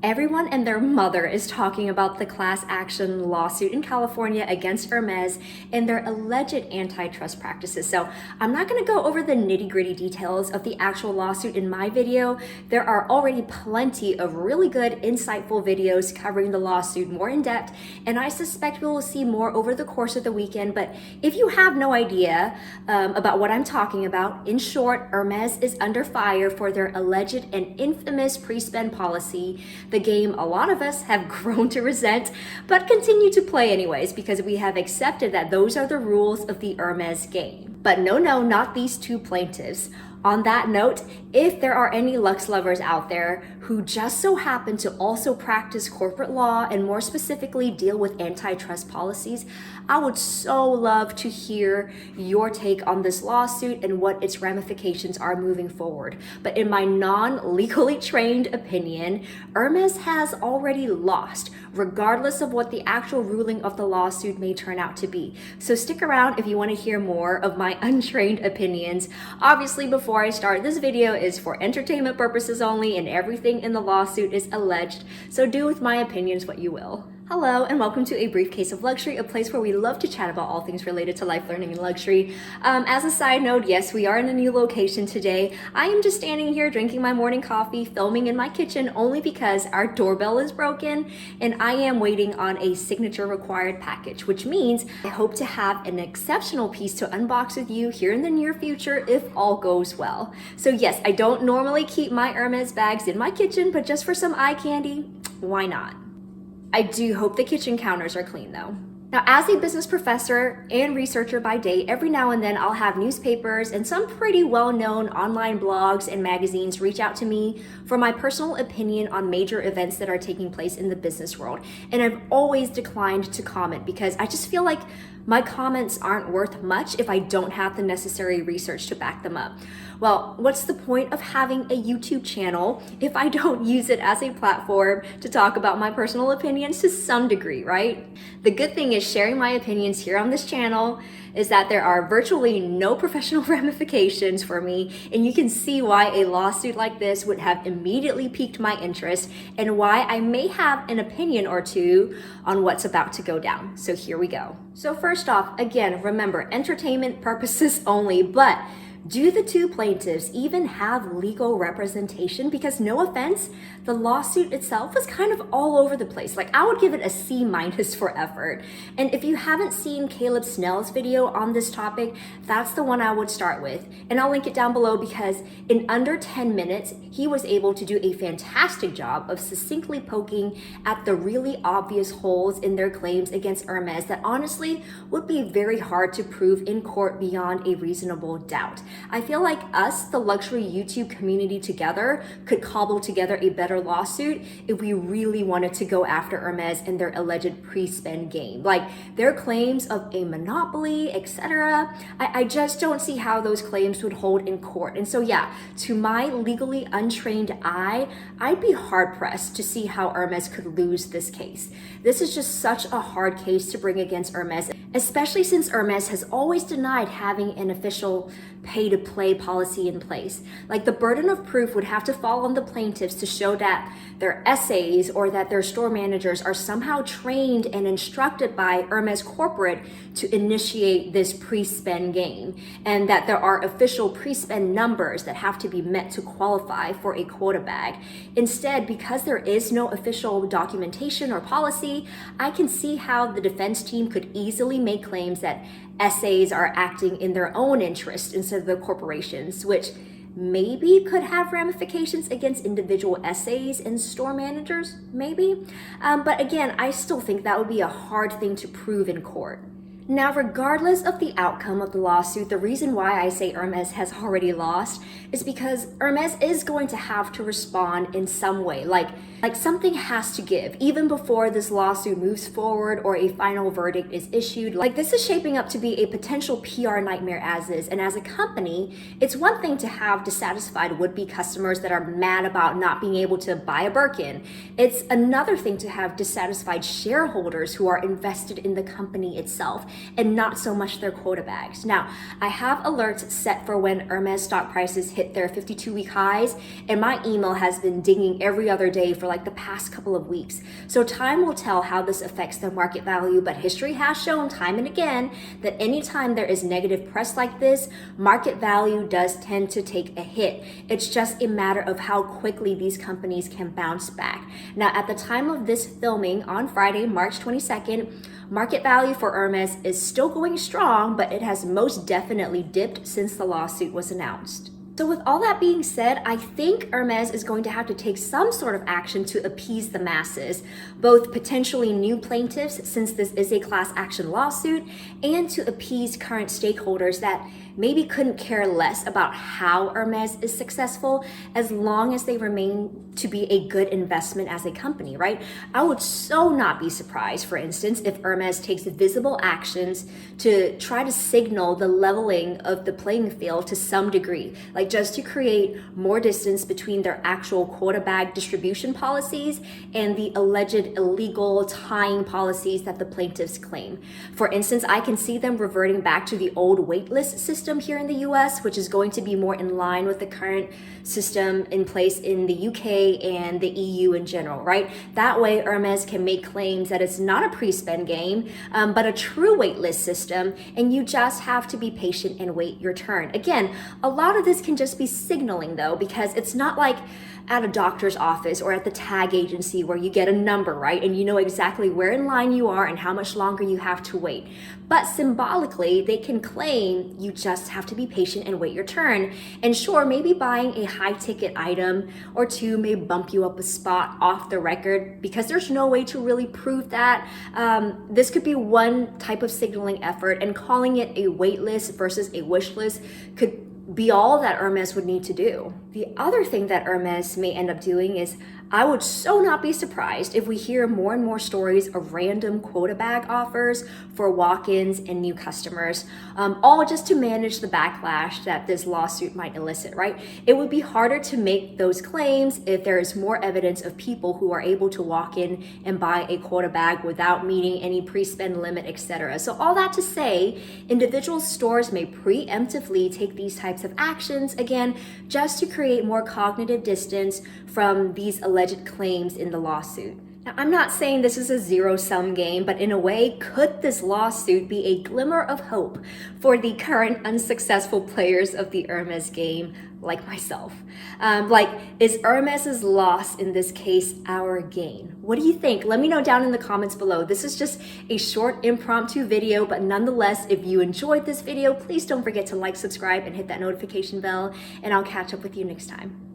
Everyone and their mother is talking about the class action lawsuit in California against Hermes and their alleged antitrust practices. So I'm not going to go over the nitty-gritty details of the actual lawsuit in my video. There are already plenty of really good, insightful videos covering the lawsuit more in depth, and I suspect we will see more over the course of the weekend. But if you have no idea about what I'm talking about, in short, Hermes is under fire for their alleged and infamous pre-spend policy, the game a lot of us have grown to resent, but continue to play anyways because we have accepted that those are the rules of the Hermes game. But no, not these two plaintiffs. On that note, if there are any Lux lovers out there who just so happen to also practice corporate law and more specifically deal with antitrust policies, I would so love to hear your take on this lawsuit and what its ramifications are moving forward. But in my non-legally trained opinion, Hermes has already lost, regardless of what the actual ruling of the lawsuit may turn out to be. So stick around if you want to hear more of my untrained opinions. Obviously, before I start, this video is for entertainment purposes only and everything in the lawsuit is alleged, so do with my opinions what you will. Hello and welcome to A Briefcase of Luxury, a place where we love to chat about all things related to life, learning, and luxury. As a side note, yes, we are in a new location today. I am just standing here drinking my morning coffee, filming in my kitchen only because our doorbell is broken and I am waiting on a signature required package, which means I hope to have an exceptional piece to unbox with you here in the near future if all goes well. So yes, I don't normally keep my Hermes bags in my kitchen, but just for some eye candy, why not? I do hope the kitchen counters are clean though. Now, as a business professor and researcher by day, every now and then I'll have newspapers and some pretty well-known online blogs and magazines reach out to me for my personal opinion on major events that are taking place in the business world. And I've always declined to comment because I just feel like my comments aren't worth much if I don't have the necessary research to back them up. Well, what's the point of having a YouTube channel if I don't use it as a platform to talk about my personal opinions to some degree, right? The good thing is sharing my opinions here on this channel is that there are virtually no professional ramifications for me, and you can see why a lawsuit like this would have immediately piqued my interest and why I may have an opinion or two on what's about to go down. So here we go. So first off, again, remember, entertainment purposes only, but do the two plaintiffs even have legal representation? Because no offense, the lawsuit itself was kind of all over the place. Like, I would give it a C- for effort. And if you haven't seen Caleb Snell's video on this topic, that's the one I would start with. And I'll link it down below because in under 10 minutes, he was able to do a fantastic job of succinctly poking at the really obvious holes in their claims against Hermes that honestly would be very hard to prove in court beyond a reasonable doubt. I feel like us, the luxury YouTube community together, could cobble together a better lawsuit if we really wanted to go after Hermes and their alleged pre-spend game. Like their claims of a monopoly, etc. I just don't see how those claims would hold in court. And so yeah, to my legally untrained eye, I'd be hard pressed to see how Hermes could lose this case. This is just such a hard case to bring against Hermes, especially since Hermes has always denied having an official pay-to-play policy in place. Like the burden of proof would have to fall on the plaintiffs to show that their essays or that their store managers are somehow trained and instructed by Hermes corporate to initiate this pre-spend game, and that there are official pre-spend numbers that have to be met to qualify for a quota bag. Instead, because there is no official documentation or policy, I can see how the defense team could easily make claims that essays are acting in their own interest instead of the corporations, which maybe could have ramifications against individual essays and store managers, maybe. But again, I still think that would be a hard thing to prove in court. Now, regardless of the outcome of the lawsuit, the reason why I say Hermes has already lost is because Hermes is going to have to respond in some way. Like something has to give, even before this lawsuit moves forward or a final verdict is issued. Like, this is shaping up to be a potential PR nightmare as is. And as a company, it's one thing to have dissatisfied would-be customers that are mad about not being able to buy a Birkin. It's another thing to have dissatisfied shareholders who are invested in the company itself and not so much their quota bags. Now, I have alerts set for when Hermes stock prices hit their 52-week highs, and my email has been dinging every other day for like the past couple of weeks. So time will tell how this affects their market value, but history has shown time and again that anytime there is negative press like this, market value does tend to take a hit. It's just a matter of how quickly these companies can bounce back. Now, at the time of this filming on Friday, March 22nd, market value for Hermes is still going strong, but it has most definitely dipped since the lawsuit was announced. So with all that being said, I think Hermes is going to have to take some sort of action to appease the masses, both potentially new plaintiffs, since this is a class action lawsuit, and to appease current stakeholders that maybe couldn't care less about how Hermes is successful as long as they remain to be a good investment as a company, right? I would so not be surprised, for instance, if Hermes takes visible actions to try to signal the leveling of the playing field to some degree, like just to create more distance between their actual quota bag distribution policies and the alleged illegal tying policies that the plaintiffs claim. For instance, I can see them reverting back to the old waitlist system here in the US, which is going to be more in line with the current system in place in the UK and the EU in general, right? That way, Hermes can make claims that it's not a pre-spend game, but a true waitlist system, and you just have to be patient and wait your turn. Again, a lot of this can just be signaling though, because it's not like at a doctor's office or at the tag agency where you get a number, right? And you know exactly where in line you are and how much longer you have to wait. But symbolically, they can claim you just have to be patient and wait your turn. And sure, maybe buying a high ticket item or two may bump you up a spot off the record because there's no way to really prove that. This could be one type of signaling effort, and calling it a wait list versus a wish list could be all that Hermes would need to do. The other thing that Hermes may end up doing is, I would so not be surprised if we hear more and more stories of random quota bag offers for walk-ins and new customers, all just to manage the backlash that this lawsuit might elicit, right? It would be harder to make those claims if there is more evidence of people who are able to walk in and buy a quota bag without meeting any pre-spend limit, etc. So all that to say, individual stores may preemptively take these types of actions, again, just to create more cognitive distance from these alleged claims in the lawsuit. Now, I'm not saying this is a zero-sum game, but in a way, could this lawsuit be a glimmer of hope for the current unsuccessful players of the Hermes game, like myself? Is Hermes's loss in this case our gain? What do you think? Let me know down in the comments below. This is just a short impromptu video, but nonetheless, if you enjoyed this video, please don't forget to like, subscribe, and hit that notification bell, and I'll catch up with you next time.